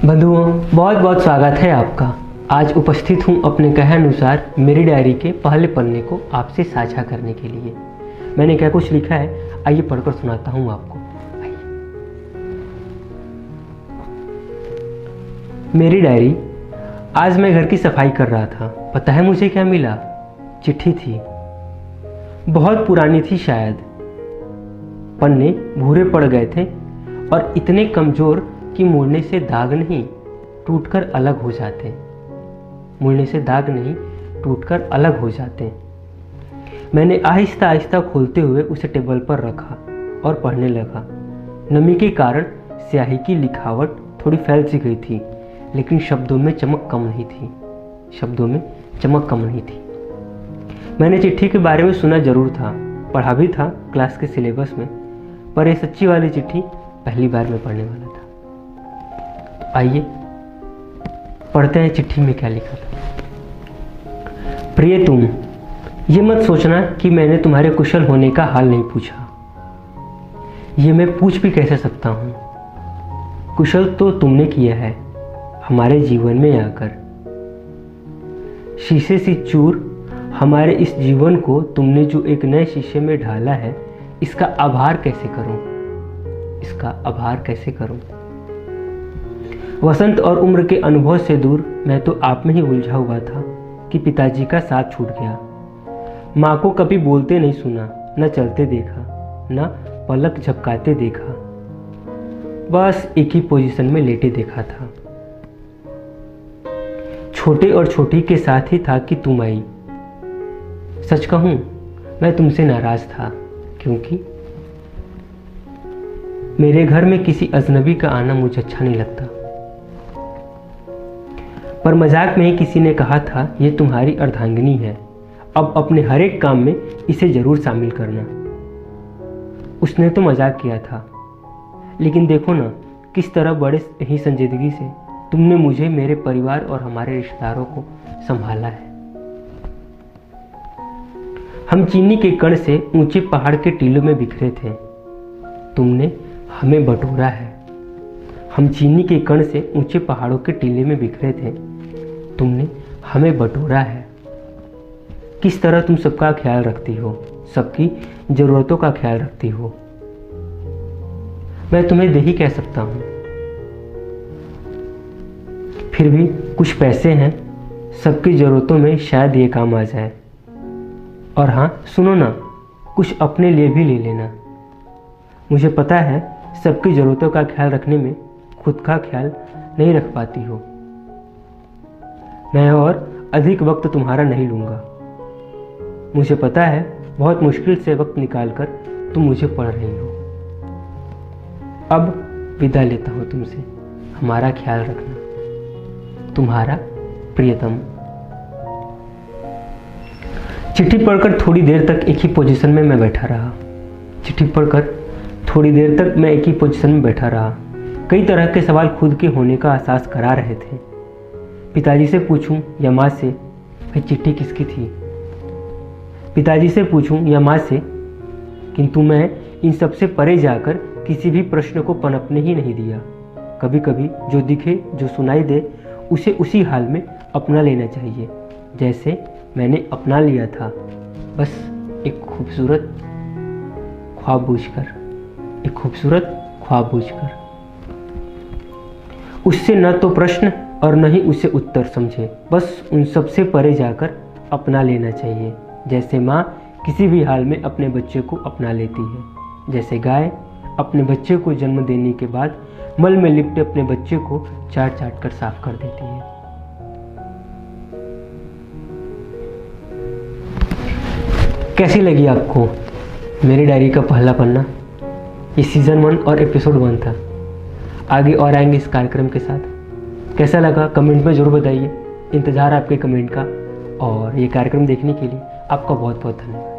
बंधुओं, बहुत बहुत स्वागत है आपका। आज उपस्थित हूँ अपने कहे अनुसार मेरी डायरी के पहले पन्ने को आपसे साझा करने के लिए। मैंने क्या कुछ लिखा है, आइए पढ़कर सुनाता हूँ आपको। आइए। मेरी डायरी। आज मैं घर की सफाई कर रहा था। पता है मुझे क्या मिला? चिट्ठी थी। बहुत पुरानी थी शायद। पन्ने भूरे पड़ गए थे और इतने कमज़ोर कि मुड़ने से दाग नहीं टूटकर अलग हो जाते। मुड़ने से दाग नहीं टूटकर अलग हो जाते। मैंने आहिस्ता आहिस्ता खोलते हुए उसे टेबल पर रखा और पढ़ने लगा। नमी के कारण स्याही की लिखावट थोड़ी फैल सी गई थी, लेकिन शब्दों में चमक कम नहीं थी। मैंने चिट्ठी के बारे में सुना जरूर था, पढ़ा भी था क्लास के सिलेबस में, पर यह सच्ची वाली चिट्ठी पहली बार मैं पढ़ने वाला था। आइए पढ़ते हैं चिट्ठी में क्या लिखा था। प्रिय तुम, ये मत सोचना कि मैंने तुम्हारे कुशल होने का हाल नहीं पूछा। ये मैं पूछ भी कैसे सकता हूँ। कुशल तो तुमने किया है हमारे जीवन में आकर। शीशे सी चूर हमारे इस जीवन को तुमने जो एक नए शीशे में ढाला है, इसका आभार कैसे करूं। वसंत और उम्र के अनुभव से दूर मैं तो आप में ही उलझा हुआ था कि पिताजी का साथ छूट गया। माँ को कभी बोलते नहीं सुना, न चलते देखा, न पलक झपकाते देखा, बस एक ही पोजीशन में लेटे देखा था। छोटे और छोटी के साथ ही था कि तुम आई। सच कहूं, मैं तुमसे नाराज था, क्योंकि मेरे घर में किसी अजनबी का आना मुझे अच्छा नहीं लगता। पर मजाक में ही किसी ने कहा था, ये तुम्हारी अर्धांगिनी है, अब अपने हर एक काम में इसे जरूर शामिल करना। उसने तो मजाक किया था, लेकिन देखो ना किस तरह बड़े ही संजीदगी से तुमने मुझे, मेरे परिवार और हमारे रिश्तेदारों को संभाला है। हम चीनी के कण से ऊंचे पहाड़ के टीलों में बिखरे थे, तुमने हमें बटोरा है। हम चीनी के कण से ऊंचे पहाड़ों के टीले में बिखरे थे, तुमने हमें बटोरा है। किस तरह तुम सबका ख्याल रखती हो, सबकी ज़रूरतों का ख्याल रखती हो। मैं तुम्हें दे ही कह सकता हूँ। फिर भी कुछ पैसे हैं, सबकी ज़रूरतों में शायद ये काम आ जाए। और हाँ सुनो ना, कुछ अपने लिए भी ले लेना। मुझे पता है सबकी ज़रूरतों का ख्याल रखने में खुद का ख्याल नहीं रख पाती हो। मैं और अधिक वक्त तुम्हारा नहीं लूँगा। मुझे पता है बहुत मुश्किल से वक्त निकालकर तुम मुझे पढ़ रही हो। अब विदा लेता हूँ तुमसे। हमारा ख्याल रखना। तुम्हारा प्रियतम। चिट्ठी पढ़कर थोड़ी देर तक एक ही पोजीशन में मैं बैठा रहा। कई तरह के सवाल खुद के होने का एहसास करा रहे थे। पिताजी से पूछूं या माँ से, भाई चिट्ठी किसकी थी? पिताजी से पूछूं या माँ से, किंतु मैं इन सबसे परे जाकर किसी भी प्रश्न को पनपने ही नहीं दिया। कभी कभी जो दिखे, जो सुनाई दे, उसे उसी हाल में अपना लेना चाहिए जैसे मैंने अपना लिया था, बस एक खूबसूरत ख्वाब बूझकर। उससे न तो प्रश्न और न ही उसे उत्तर समझे, बस उन सब से परे जाकर अपना लेना चाहिए जैसे माँ किसी भी हाल में अपने बच्चे को अपना लेती है। जैसे गाय अपने बच्चे को जन्म देने के बाद मल में लिपटे अपने बच्चे को चाट चाट कर साफ कर देती है। कैसी लगी आपको मेरी डायरी का पहला पन्ना? ये सीज़न 1 और एपिसोड 1 था। आगे और आएंगे इस कार्यक्रम के साथ। कैसा लगा कमेंट में ज़रूर बताइए। इंतज़ार आपके कमेंट का। और ये कार्यक्रम देखने के लिए आपका बहुत बहुत धन्यवाद।